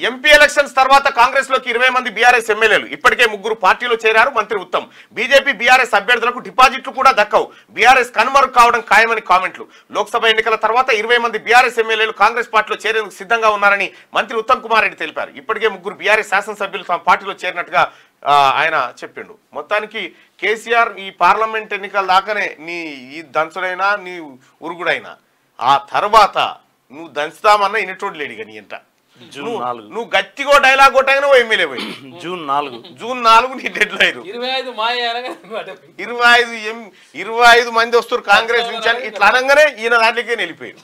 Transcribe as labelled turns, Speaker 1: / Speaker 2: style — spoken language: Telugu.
Speaker 1: ఎంపీ ఎలక్షన్స్ తర్వాత కాంగ్రెస్ లోకి 20 మంది బీఆర్ఎస్ ఎమ్మెల్యేలు ఇప్పటికే 3 పార్టీలో చేరారు. మంత్రి ఉత్తమ్ బీజేపీ బీఆర్ఎస్ అభ్యర్థులకు డిపాజిట్లు కూడా దక్కవు, బీఆర్ఎస్ కనుమరుగు కావడం ఖాయమని కామెంట్లు. లోక్సభ ఎన్నికల తర్వాత 20 మంది బీఆర్ఎస్ ఎమ్మెల్యేలు కాంగ్రెస్ పార్టీలో చేరేందుకు సిద్ధంగా ఉన్నారని మంత్రి ఉత్తమ్ కుమార్ రెడ్డి తెలిపారు. ఇప్పటికే 3 బీఆర్ఎస్ శాసనసభ్యులు తమ పార్టీలో చేరినట్టుగా ఆయన చెప్పిండు. మొత్తానికి కేసీఆర్ ఈ పార్లమెంట్ ఎన్నికల దాకానే నీ ఈ దంచుడైనా నీ ఉరుగుడైనా ఆ తర్వాత నువ్వు దంచుతామన్నా ఇనటోడు లేడు ఇక నీ ఇంట. నువ్వు గట్టిగో డైలాగ్ కొట్టగానే ఓ ఎమ్మెల్యే పోయి జూన్ 4 నీ డెడ్ లైన్ 25 మంది వస్తారు కాంగ్రెస్ నుంచి అని ఇట్లా అనగానే ఈయన దాంట్లోకే వెళ్ళిపోయారు.